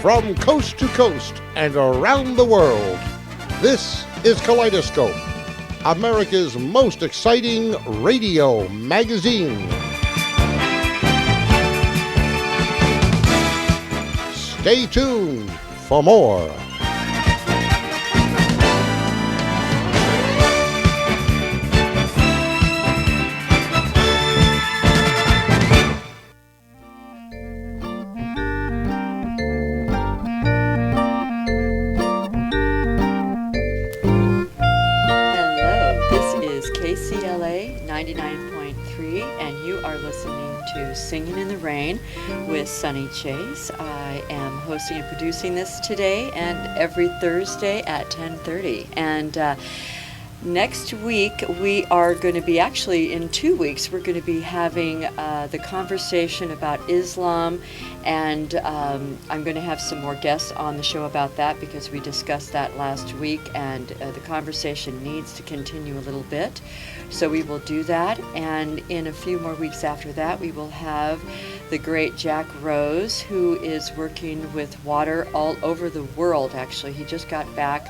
From coast to coast and around the world, this is Kaleidoscope, America's most exciting radio magazine. Stay tuned for more. KCLA 99.3, and you are listening to Singin In The Rain with Sunny Chayes. I am hosting and producing this today and every Thursday at 10:30. And next week, we are going to be, actually in 2 weeks, we're going to be having the conversation about Islam, and I'm going to have some more guests on the show about that because we discussed that last week, and the conversation needs to continue a little bit. So we will do that, and in a few more weeks after that, we will have the great Jack Rose, who is working with water all over the world, actually. He just got back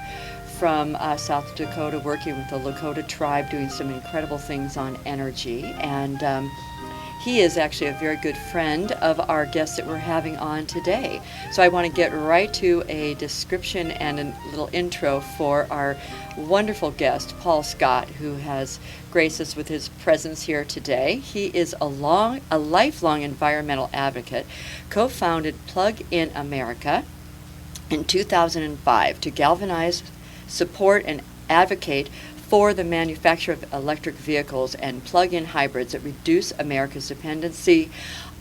from South Dakota, working with the Lakota tribe, doing some incredible things on energy. And he is actually a very good friend of our guest that we're having on today. So I want to get right to a description and a little intro for our wonderful guest, Paul Scott, who has graced us with his presence here today. He is a lifelong environmental advocate, co-founded Plug In America in 2005 to galvanize, support, and advocate for the manufacture of electric vehicles and plug-in hybrids that reduce America's dependency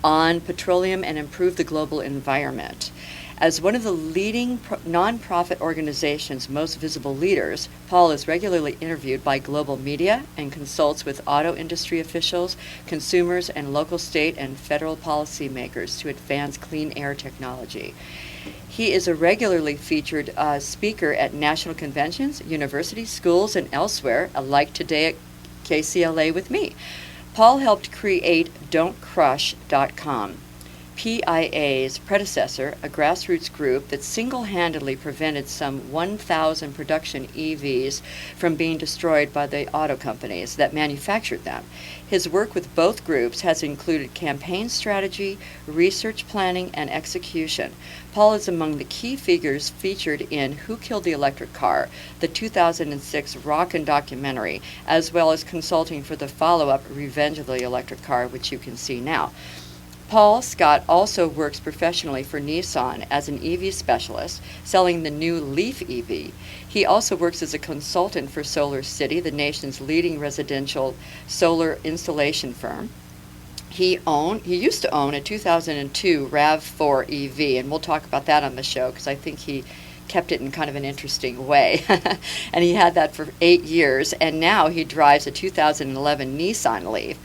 on petroleum and improve the global environment. As one of the leading nonprofit organization's most visible leaders, Paul is regularly interviewed by global media and consults with auto industry officials, consumers, and local, state, and federal policymakers to advance clean air technology. He is a regularly featured speaker at national conventions, universities, schools, and elsewhere, like today at KCLA with me. Paul helped create Don'tCrush.com, PIA's predecessor, a grassroots group that single-handedly prevented some 1,000 production EVs from being destroyed by the auto companies that manufactured them. His work with both groups has included campaign strategy, research planning, and execution. Paul is among the key figures featured in Who Killed the Electric Car, the 2006 Rockin' documentary, as well as consulting for the follow-up Revenge of the Electric Car, which you can see now. Paul Scott also works professionally for Nissan as an EV specialist, selling the new Leaf EV. He also works as a consultant for Solar City, the nation's leading residential solar installation firm. He used to own a 2002 RAV4 EV, and we'll talk about that on the show because I think he kept it in kind of an interesting way. And he had that for 8 years, and now he drives a 2011 Nissan Leaf,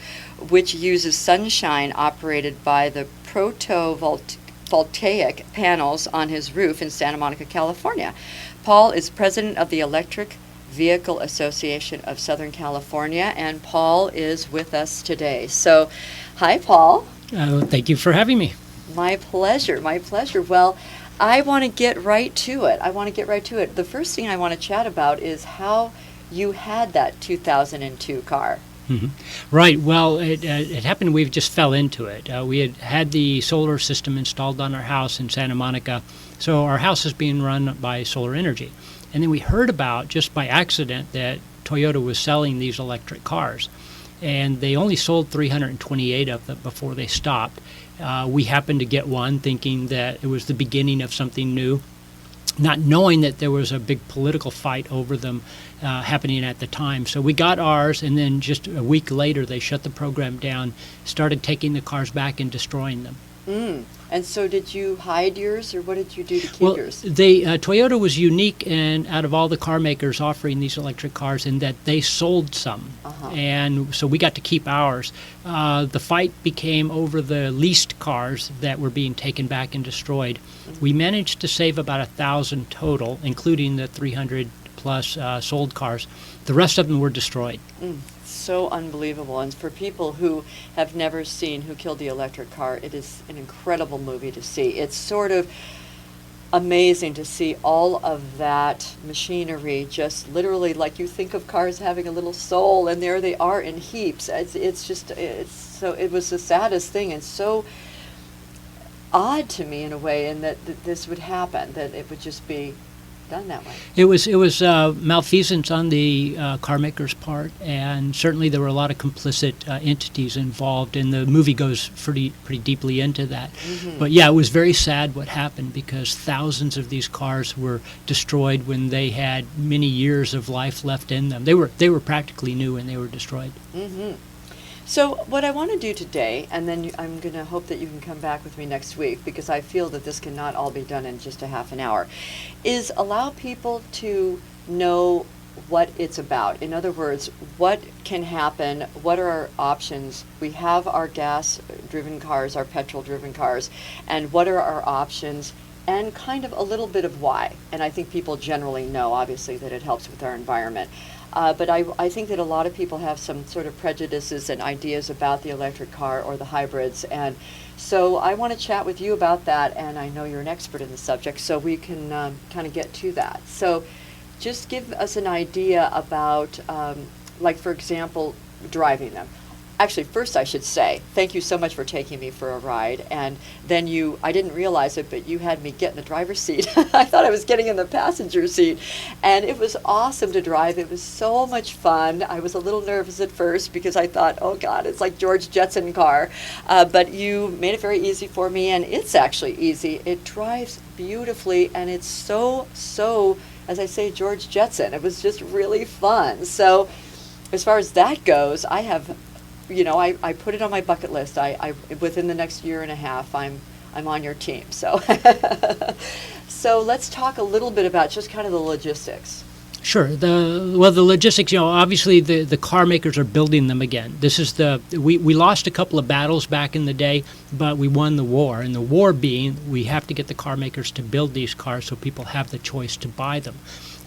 which uses sunshine operated by the photovoltaic panels on his roof in Santa Monica, California. Paul is president of the Electric Vehicle Association of Southern California, and Paul is with us today. So, hi, Paul. Thank you for having me. My pleasure, my pleasure. Well, I want to get right to it. The first thing I want to chat about is how you had that 2002 car. Mm-hmm. Right. Well, it happened we just fell into it. We had the solar system installed on our house in Santa Monica, so our house is being run by solar energy. And then we heard about, just by accident, that Toyota was selling these electric cars. And they only sold 328 of them before they stopped. We happened to get one thinking that it was the beginning of something new, not knowing that there was a big political fight over them happening at the time. So we got ours, and then just a week later they shut the program down, started taking the cars back and destroying them. And so did you hide yours, or what did you do to keep yours? Toyota was unique and out of all the car makers offering these electric cars in that they sold some. And so we got to keep ours. The fight became over the leased cars that were being taken back and destroyed. We managed to save about 1,000 total, including the 300 plus sold cars. The rest of them were destroyed. So unbelievable. And for people who have never seen Who Killed the Electric Car, it is an incredible movie to see. It's sort of amazing to see all of that machinery just literally, like you think of cars having a little soul, and there they are in heaps. It was the saddest thing, and so odd to me in a way, and that this would happen, that it would just be done that way. It was malfeasance on the car maker's part, and certainly there were a lot of complicit entities involved, and the movie goes pretty deeply into that. Mm-hmm. But yeah, it was very sad what happened, because thousands of these cars were destroyed when they had many years of life left in them. They were practically new when they were destroyed. Mm-hmm. So what I want to do today, and then I'm going to hope that you can come back with me next week, because I feel that this cannot all be done in just a half an hour, is allow people to know what it's about. In other words, what can happen, what are our options. We have our gas-driven cars, our petrol-driven cars, and what are our options, and kind of a little bit of why. And I think people generally know, obviously, that it helps with our environment. But I think that a lot of people have some sort of prejudices and ideas about the electric car or the hybrids. And so I want to chat with you about that, and I know you're an expert in the subject, so we can kind of get to that. So just give us an idea about, like, for example, driving them. Actually, first I should say, thank you so much for taking me for a ride. And then I didn't realize it, but you had me get in the driver's seat. I thought I was getting in the passenger seat. And it was awesome to drive. It was so much fun. I was a little nervous at first because I thought, oh God, it's like George Jetson car. But you made it very easy for me, and it's actually easy. It drives beautifully, and it's so, as I say, George Jetson. It was just really fun. So as far as that goes, I have... I put it on my bucket list. I within the next year and a half, I'm on your team. So, so let's talk a little bit about just kind of the logistics. Sure. The logistics, obviously the car makers are building them again. This is we lost a couple of battles back in the day, but we won the war. And the war being, we have to get the car makers to build these cars so people have the choice to buy them.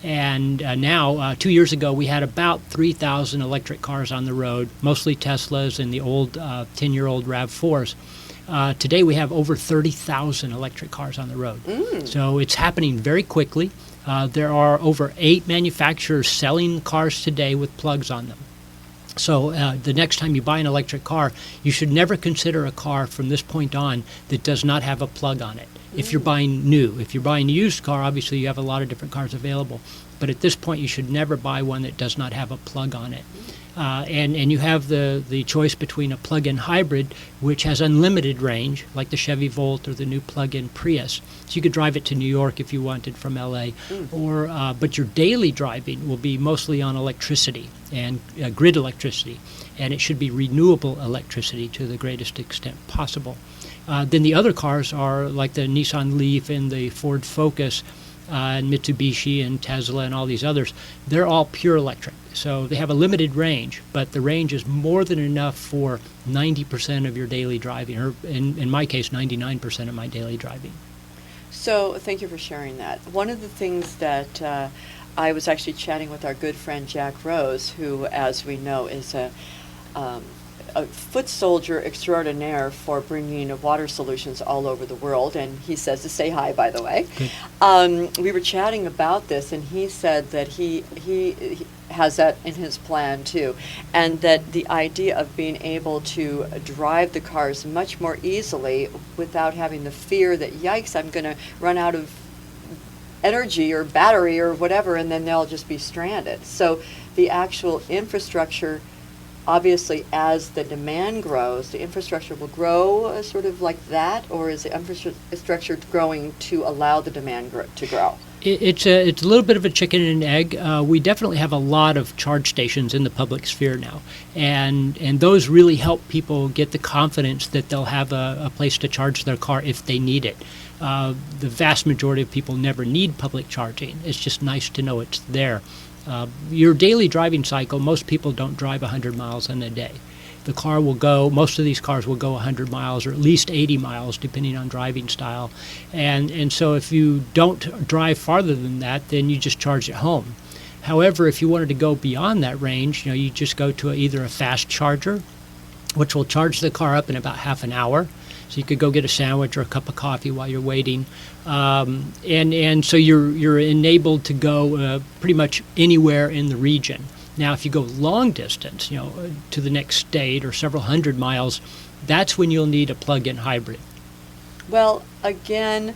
And now, 2 years ago, we had about 3,000 electric cars on the road, mostly Teslas and the old 10-year-old RAV4s. Today, we have over 30,000 electric cars on the road. So it's happening very quickly. There are over 8 manufacturers selling cars today with plugs on them. So the next time you buy an electric car, you should never consider a car from this point on that does not have a plug on it. If you're buying new. If you're buying a used car, obviously you have a lot of different cars available. But at this point, you should never buy one that does not have a plug on it. And you have the choice between a plug-in hybrid, which has unlimited range, like the Chevy Volt or the new plug-in Prius. So you could drive it to New York if you wanted from LA. But your daily driving will be mostly on electricity and grid electricity. And it should be renewable electricity to the greatest extent possible. Then the other cars are like the Nissan Leaf and the Ford Focus and Mitsubishi and Tesla and all these others. They're all pure electric. So they have a limited range, but the range is more than enough for 90% of your daily driving, or in my case, 99% of my daily driving. So thank you for sharing that. One of the things that I was actually chatting with our good friend Jack Rose, who, as we know, is a foot soldier extraordinaire for bringing water solutions all over the world, and he says to say hi, by the way. We were chatting about this, and he said that he has that in his plan too, and that the idea of being able to drive the cars much more easily without having the fear that, yikes, I'm going to run out of energy or battery or whatever, and then they'll just be stranded. So the actual infrastructure, obviously, as the demand grows, the infrastructure will grow sort of like that, or is the infrastructure growing to allow the demand to grow? It's a little bit of a chicken and egg. We definitely have a lot of charge stations in the public sphere now, and those really help people get the confidence that they'll have a place to charge their car if they need it. The vast majority of people never need public charging. It's just nice to know it's there. Your daily driving cycle, most people don't drive 100 miles in a day. The car will go, most of these cars will go 100 miles or at least 80 miles, depending on driving style. And so if you don't drive farther than that, then you just charge at home. However, if you wanted to go beyond that range, you just go to either a fast charger, which will charge the car up in about half an hour. So you could go get a sandwich or a cup of coffee while you're waiting, and so you're enabled to go pretty much anywhere in the region. Now, if you go long distance, to the next state or several hundred miles, that's when you'll need a plug-in hybrid. Well, again,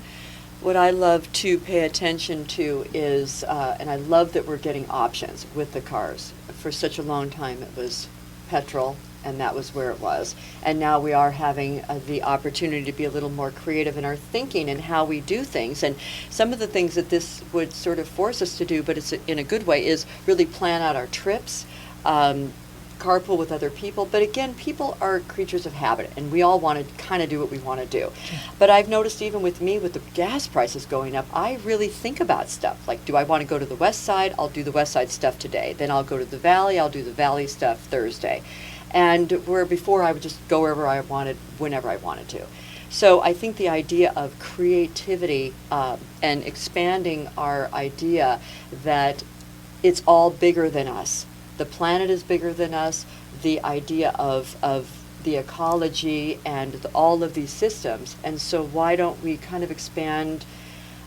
what I love to pay attention to is, and I love that we're getting options with the cars. For such a long time, it was petrol, and that was where it was. And now we are having the opportunity to be a little more creative in our thinking and how we do things. And some of the things that this would sort of force us to do, but it's in a good way, is really plan out our trips, carpool with other people. But again, people are creatures of habit, and we all want to kind of do what we want to do. But I've noticed even with me, with the gas prices going up, I really think about stuff. Like, do I want to go to the west side? I'll do the west side stuff today. Then I'll go to the valley. I'll do the valley stuff Thursday. And where before I would just go wherever I wanted, whenever I wanted to. So I think the idea of creativity and expanding our idea that it's all bigger than us. The planet is bigger than us. The idea of the ecology and all of these systems. And so why don't we kind of expand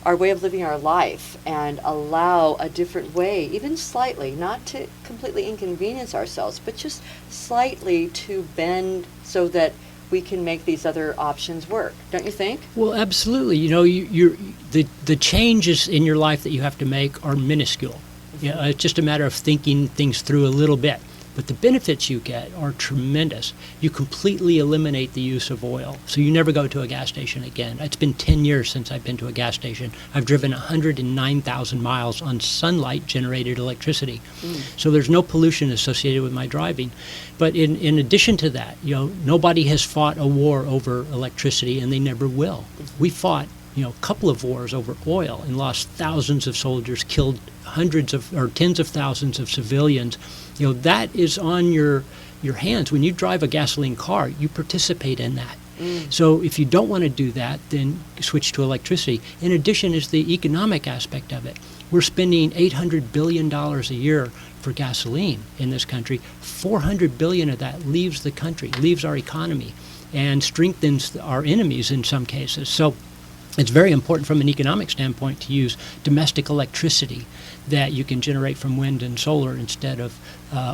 our way of living our life and allow a different way, even slightly, not to completely inconvenience ourselves, but just slightly to bend so that we can make these other options work. Don't you think? Well, absolutely. You're the changes in your life that you have to make are minuscule. It's just a matter of thinking things through a little bit. But the benefits you get are tremendous. You completely eliminate the use of oil, so you never go to a gas station again. It's been 10 years since I've been to a gas station. I've driven 109,000 miles on sunlight-generated electricity. So there's no pollution associated with my driving. But in addition to that, nobody has fought a war over electricity, and they never will. We fought a couple of wars over oil and lost thousands of soldiers, killed hundreds of or tens of thousands of civilians. That is on your hands. When you drive a gasoline car, you participate in that. So if you don't want to do that, then switch to electricity. In addition is the economic aspect of it. We're spending $800 billion a year for gasoline in this country. $400 billion of that leaves the country, leaves our economy, and strengthens our enemies in some cases. So it's very important from an economic standpoint to use domestic electricity that you can generate from wind and solar instead of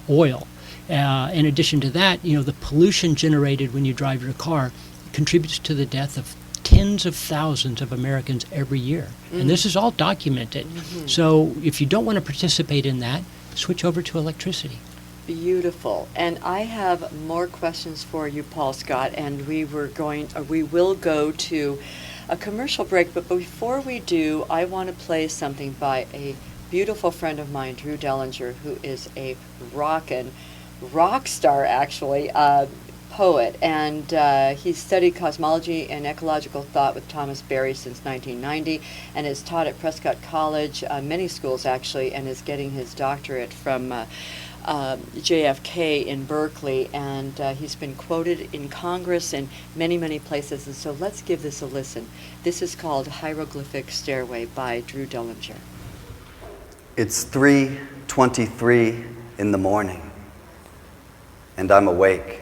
oil. In addition to that, the pollution generated when you drive your car contributes to the death of tens of thousands of Americans every year. And this is all documented. So if you don't want to participate in that, switch over to electricity. Beautiful. And I have more questions for you, Paul Scott, and we will go to a commercial break, but before we do, I want to play something by a beautiful friend of mine, Drew Dellinger, who is a rock star, actually, poet, and he's studied cosmology and ecological thought with Thomas Berry since 1990, and has taught at Prescott College, many schools actually, and is getting his doctorate from JFK in Berkeley, and he's been quoted in Congress and many, many places. And so let's give this a listen. This is called Hieroglyphic Stairway by Drew Dellinger. It's 3:23 in the morning, and I'm awake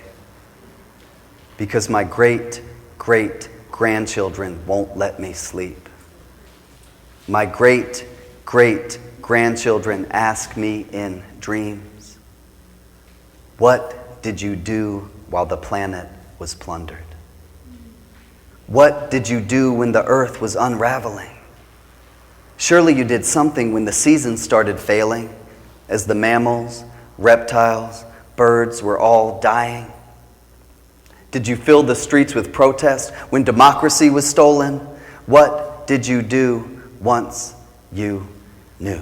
because my great-great-grandchildren won't let me sleep. My great-great-grandchildren ask me in dreams, what did you do while the planet was plundered? What did you do when the earth was unraveling? Surely you did something when the seasons started failing, as the mammals, reptiles, birds were all dying. Did you fill the streets with protest when democracy was stolen? What did you do once you knew?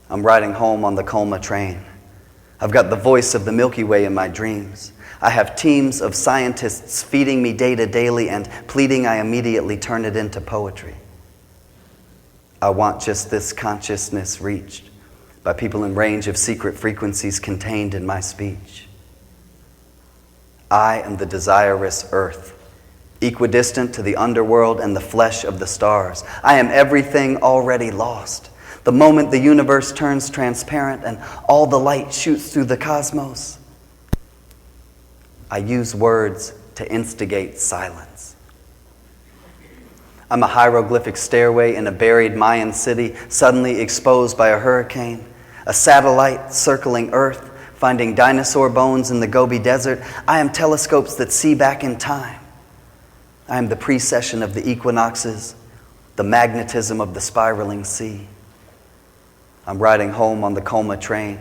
I'm riding home on the Colma train. I've got the voice of the Milky Way in my dreams. I have teams of scientists feeding me data daily and pleading I immediately turn it into poetry. I want just this consciousness reached by people in range of secret frequencies contained in my speech. I am the desirous earth, equidistant to the underworld and the flesh of the stars. I am everything already lost. The moment the universe turns transparent and all the light shoots through the cosmos, I use words to instigate silence. I'm a hieroglyphic stairway in a buried Mayan city, suddenly exposed by a hurricane, a satellite circling Earth, finding dinosaur bones in the Gobi Desert. I am telescopes that see back in time. I am the precession of the equinoxes, the magnetism of the spiraling sea. I'm riding home on the Coma train.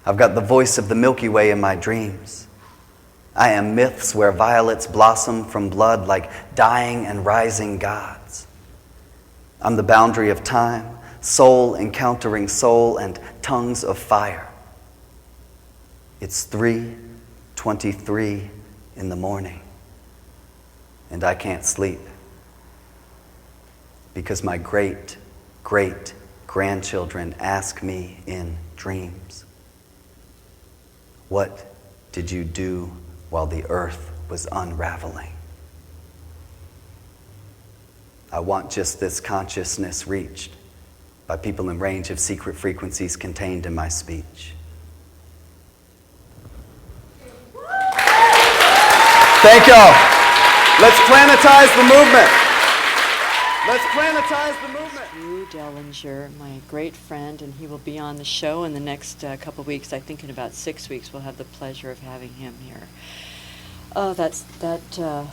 I've got the voice of the Milky Way in my dreams. I am myths where violets blossom from blood like dying and rising gods. I'm the boundary of time, soul encountering soul and tongues of fire. It's 3:23 in the morning, and I can't sleep because my great-great-grandchildren ask me in dreams, what did you do while the earth was unraveling? I want just this consciousness reached by people in range of secret frequencies contained in my speech. Thank y'all. Let's planetize the movement. Let's planetize the movement. Hugh Dellinger, my great friend, and he will be on the show in the next couple of weeks. I think in about 6 weeks we'll have the pleasure of having him here. Oh, that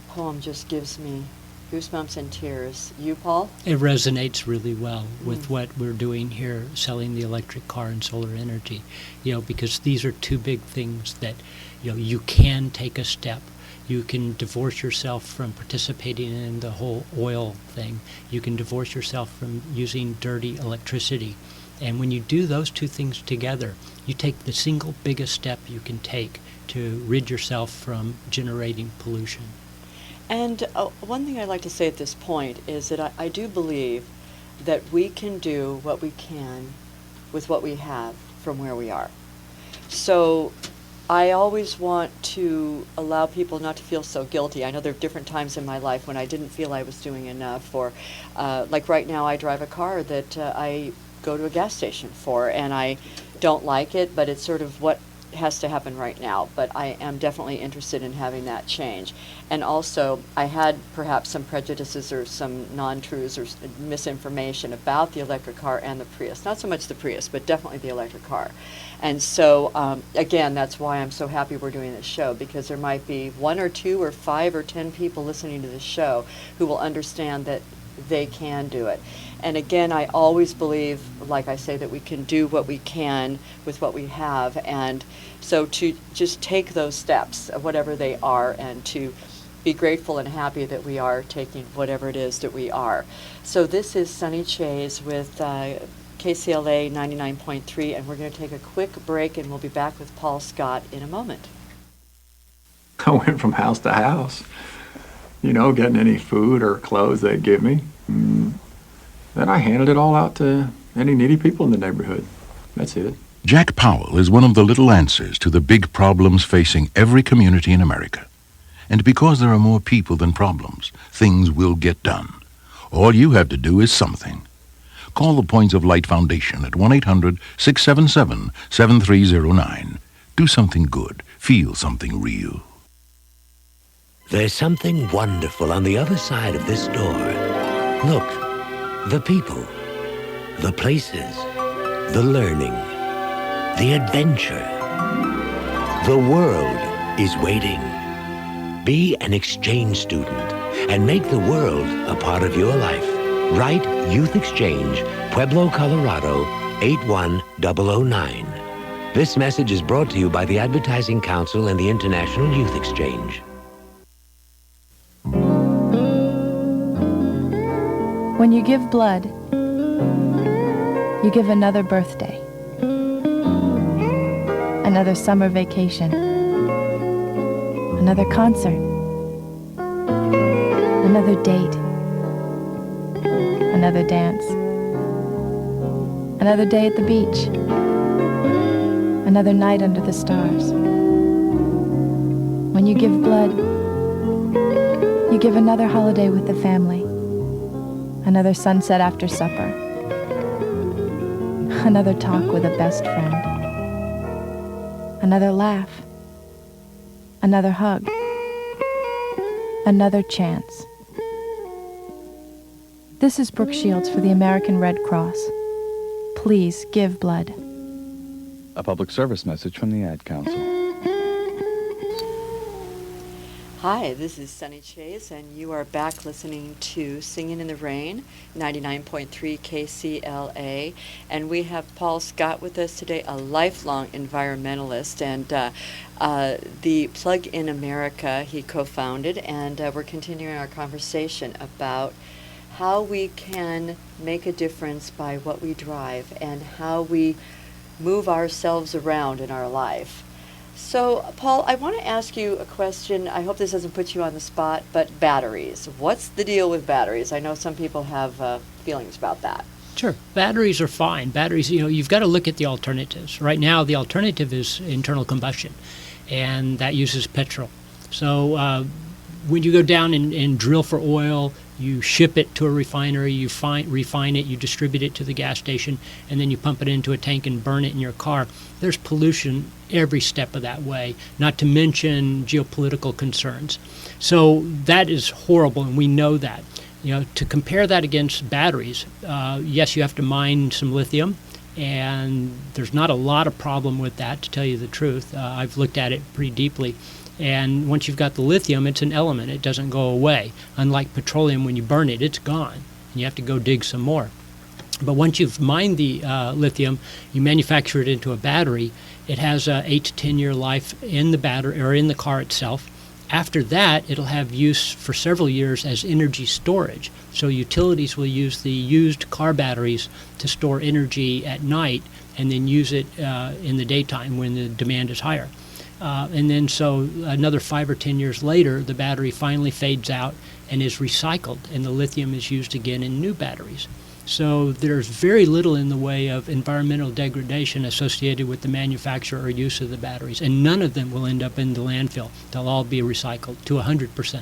poem just gives me goosebumps and tears. You, Paul? It resonates really well with what we're doing here, selling the electric car and solar energy. Because these are two big things that, you can take a step. You can divorce yourself from participating in the whole oil thing. You can divorce yourself from using dirty electricity. And when you do those two things together, you take the single biggest step you can take to rid yourself from generating pollution. And one thing I'd like to say at this point is that I do believe that we can do what we can with what we have from where we are. So I always want to allow people not to feel so guilty. I know there are different times in my life when I didn't feel I was doing enough, or like right now I drive a car that I go to a gas station for, and I don't like it, but it's sort of what has to happen right now. But I am definitely interested in having that change. And also, I had perhaps some prejudices or some non-truths or misinformation about the electric car and the Prius. Not so much the Prius, but definitely the electric car. And so, again, that's why I'm so happy we're doing this show, because there might be 1 or 2 or 5 or 10 people listening to this show who will understand that they can do it. And again, I always believe, like I say, that we can do what we can with what we have. And so to just take those steps, whatever they are, and to be grateful and happy that we are taking whatever it is that we are. So this is Sunny Chayes with KCLA 99.3, and we're going to take a quick break, and we'll be back with Paul Scott in a moment. I went from house to house, getting any food or clothes they'd give me. Then I handed it all out to any needy people in the neighborhood. That's it. Jack Powell is one of the little answers to the big problems facing every community in America. And because there are more people than problems, things will get done. All you have to do is something. Call the Points of Light Foundation at 1-800-677-7309. Do something good. Feel something real. There's something wonderful on the other side of this door. Look, the people, the places, the learning, the adventure. The world is waiting. Be an exchange student and make the world a part of your life. Write Youth Exchange, Pueblo, Colorado, 81009. This message is brought to you by the Advertising Council and the International Youth Exchange. When you give blood, you give another birthday, another summer vacation, another concert, another date, another dance, another day at the beach, another night under the stars. When you give blood, you give another holiday with the family, another sunset after supper, another talk with a best friend, another laugh, another hug, another chance. This is Brooke Shields for the American Red Cross. Please give blood. A public service message from the Ad Council. Hi, this is Sunny Chayes, and you are back listening to Singin' in the Rain, 99.3 KCLA. And we have Paul Scott with us today, a lifelong environmentalist, and the Plug in America he co-founded. And we're continuing our conversation about how we can make a difference by what we drive and how we move ourselves around in our life. So, Paul, I want to ask you a question. I hope this doesn't put you on the spot, but batteries. What's the deal with batteries? I know some people have feelings about that. Sure. Batteries are fine. Batteries, you've got to look at the alternatives. Right now, the alternative is internal combustion, and that uses petrol. So when you go down and drill for oil, you ship it to a refinery, you refine it, you distribute it to the gas station, and then you pump it into a tank and burn it in your car. There's pollution every step of that way, not to mention geopolitical concerns. So that is horrible, and we know that. To compare that against batteries, yes, you have to mine some lithium, and there's not a lot of problem with that, to tell you the truth. I've looked at it pretty deeply. And once you've got the lithium, it's an element. It doesn't go away. Unlike petroleum, when you burn it, it's gone. And you have to go dig some more. But once you've mined the lithium, you manufacture it into a battery. It has a 8 to 10 year life in the battery or in the car itself. After that, it'll have use for several years as energy storage. So utilities will use the used car batteries to store energy at night and then use it in the daytime when the demand is higher. And then so another 5 or 10 years later, the battery finally fades out and is recycled, and the lithium is used again in new batteries. So there's very little in the way of environmental degradation associated with the manufacture or use of the batteries, and none of them will end up in the landfill. They'll all be recycled to 100%.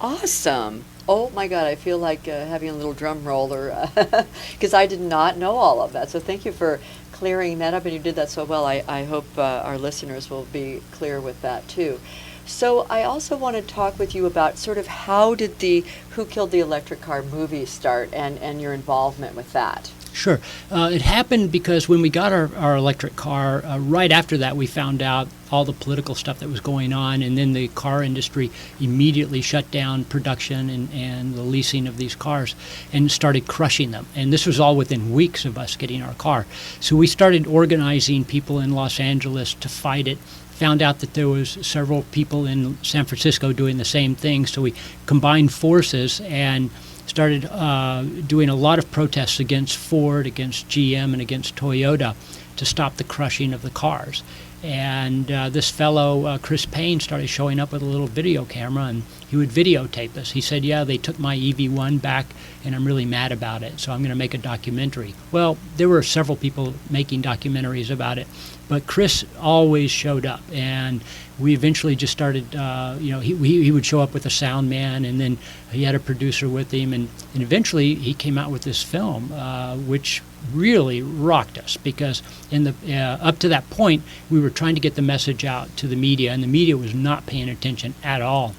Awesome. Oh my God, I feel like having a little drum roll, because I did not know all of that. So thank you for clearing that up, and you did that so well. I hope our listeners will be clear with that too. So I also want to talk with you about sort of how did the Who Killed the Electric Car movie start, and your involvement with that. Sure. It happened because when we got our electric car, right after that we found out all the political stuff that was going on, and then the car industry immediately shut down production and the leasing of these cars and started crushing them. And this was all within weeks of us getting our car. So we started organizing people in Los Angeles to fight it. Found out that there was several people in San Francisco doing the same thing, so we combined forces and started doing a lot of protests against Ford, against GM, and against Toyota to stop the crushing of the cars. And this fellow, Chris Payne, started showing up with a little video camera, and he would videotape us. He said, yeah, they took my EV1 back, and I'm really mad about it, so I'm going to make a documentary. Well, there were several people making documentaries about it, but Chris always showed up, and we eventually just started, he would show up with a sound man, and then he had a producer with him, and eventually he came out with this film, which really rocked us, because in the up to that point, we were trying to get the message out to the media, and the media was not paying attention at all.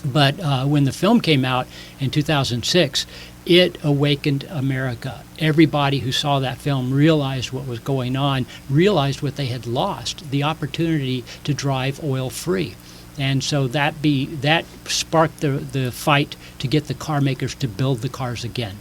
But when the film came out in 2006, it awakened America. Everybody who saw that film realized what was going on, realized what they had lost, the opportunity to drive oil-free. And so that sparked the fight to get the car makers to build the cars again.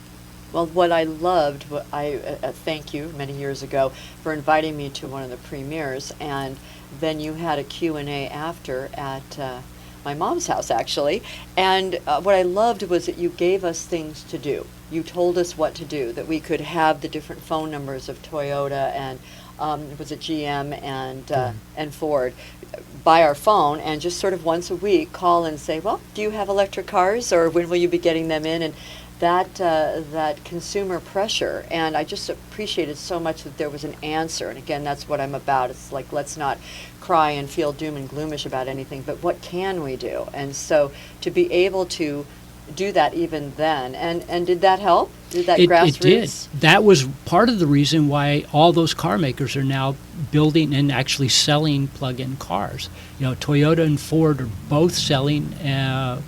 Well, what I loved, I thank you many years ago for inviting me to one of the premieres, and then you had a Q&A after at my mom's house, actually. And what I loved was that you gave us things to do. You told us what to do, that we could have the different phone numbers of Toyota and was it GM and Ford by our phone, and just sort of once a week call and say, well, do you have electric cars, or when will you be getting them in? And that consumer pressure, and I just appreciated so much that there was an answer. And again, that's what I'm about. It's like, let's not cry and feel doom and gloomish about anything, but what can we do? And so to be able to do that even then. And did that help? Did that It grassroots? did. That was part of the reason why all those car makers are now building and actually selling plug-in cars. Toyota and Ford are both selling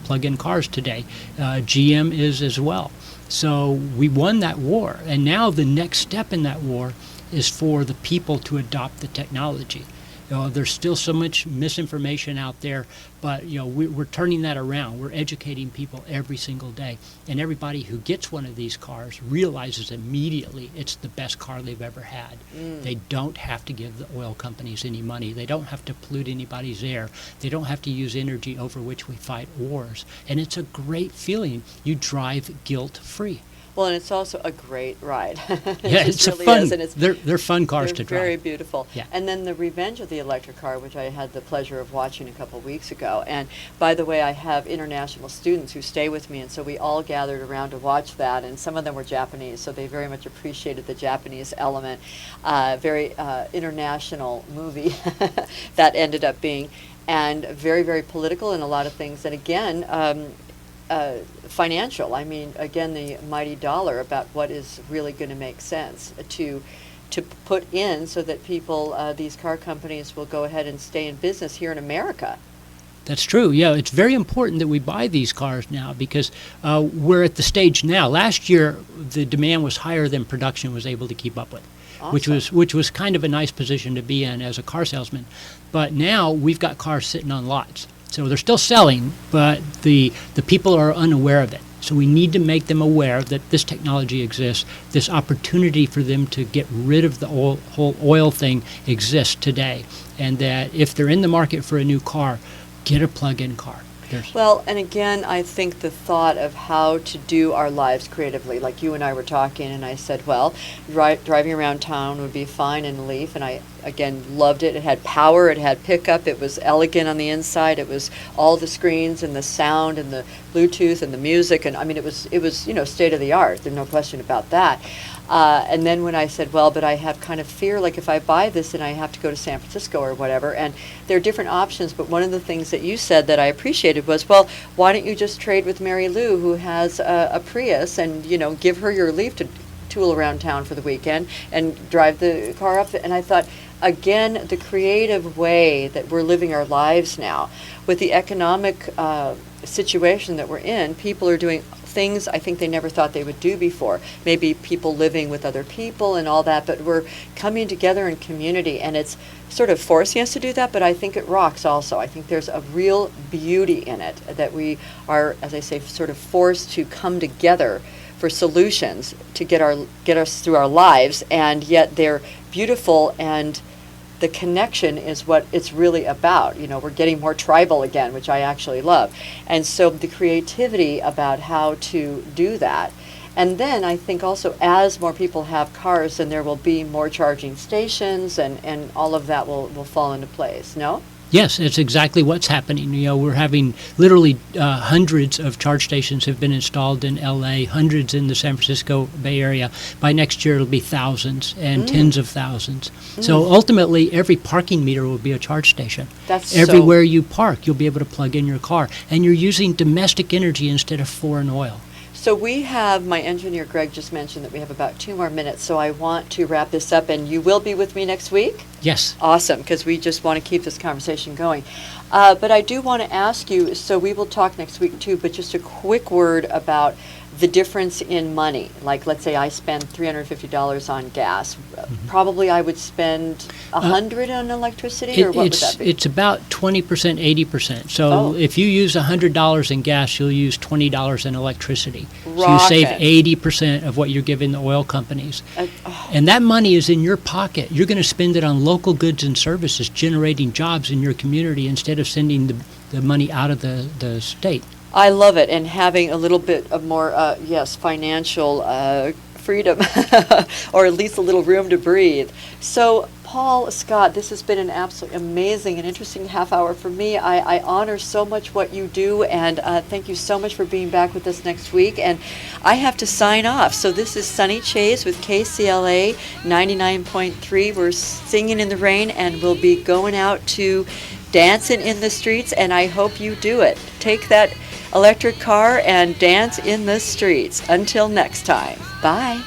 plug-in cars today. GM is as well. So we won that war, and now the next step in that war is for the people to adopt the technology. There's still so much misinformation out there, but we're turning that around. We're educating people every single day, and everybody who gets one of these cars realizes immediately it's the best car they've ever had. They don't have to give the oil companies any money. They don't have to pollute anybody's air. They don't have to use energy over which we fight wars, and it's a great feeling. You drive guilt-free. Well, and it's also a great ride. Yeah, it's really fun. Is, and they're fun cars to drive. Very beautiful. Yeah. And then the revenge of the electric car, which I had the pleasure of watching a couple of weeks ago. And by the way, I have international students who stay with me, and so we all gathered around to watch that. And some of them were Japanese, so they very much appreciated the Japanese element. Very international movie that ended up being, and very, very political in a lot of things. And again, financial. I mean, again, the mighty dollar about what is really going to make sense to put in so that people, these car companies will go ahead and stay in business here in America. That's true. Yeah, it's very important that we buy these cars now because we're at the stage now. Last year, the demand was higher than production was able to keep up with. Awesome. which was kind of a nice position to be in as a car salesman. But now we've got cars sitting on lots. So they're still selling, but the people are unaware of it. So we need to make them aware that this technology exists, this opportunity for them to get rid of the whole oil thing exists today, and that if they're in the market for a new car, get a plug-in car. Well, and again, I think the thought of how to do our lives creatively, like you and I were talking, and I said, well, driving around town would be fine in a Leaf, and I, again, loved it. It had power, it had pickup, it was elegant on the inside, it was all the screens and the sound and the Bluetooth and the music, and I mean, it was state of the art. There's no question about that. And then when I said, well, but I have kind of fear, like if I buy this and I have to go to San Francisco or whatever, and there are different options, but one of the things that you said that I appreciated was, well, why don't you just trade with Mary Lou, who has a Prius, and, give her your Leaf to tool around town for the weekend and drive the car up. And I thought, again, the creative way that we're living our lives now, with the economic situation that we're in, people are doing things I think they never thought they would do before. Maybe people living with other people and all that, but we're coming together in community, and it's sort of forcing us to do that, but I think it rocks also. I think there's a real beauty in it, that we are, as I say, sort of forced to come together for solutions to get us through our lives, and yet they're beautiful, and the connection is what it's really about. We're getting more tribal again, which I actually love. And so the creativity about how to do that. And then I think also as more people have cars, then there will be more charging stations, and all of that will fall into place, no? Yes, it's exactly what's happening. We're having literally hundreds of charge stations have been installed in LA, hundreds in the San Francisco Bay Area. By next year, it'll be thousands and tens of thousands. So ultimately, every parking meter will be a charge station. Everywhere you park, you'll be able to plug in your car, and you're using domestic energy instead of foreign oil. So we have, my engineer Greg just mentioned that we have about 2 more minutes, so I want to wrap this up, and you will be with me next week? Yes. Awesome, because we just want to keep this conversation going. But I do want to ask you, so we will talk next week too, but just a quick word about the difference in money. Like, let's say I spend $350 on gas. Probably I would spend $100 on electricity, or what would that be? It's about 20%, 80%. So if you use $100 in gas, you'll use $20 in electricity. So you save 80% of what you're giving the oil companies. And that money is in your pocket. You're going to spend it on local goods and services, generating jobs in your community instead of sending the money out of the state. I love it, and having a little bit of more, financial freedom, or at least a little room to breathe. So, Paul Scott, this has been an absolutely amazing and interesting half hour for me. I honor so much what you do, and thank you so much for being back with us next week. And I have to sign off. So this is Sunny Chayes with KCLA 99.3. We're singing in the rain, and we'll be going out to dancing in the streets, and I hope you do it. Take that electric car, and dance in the streets. Until next time, bye.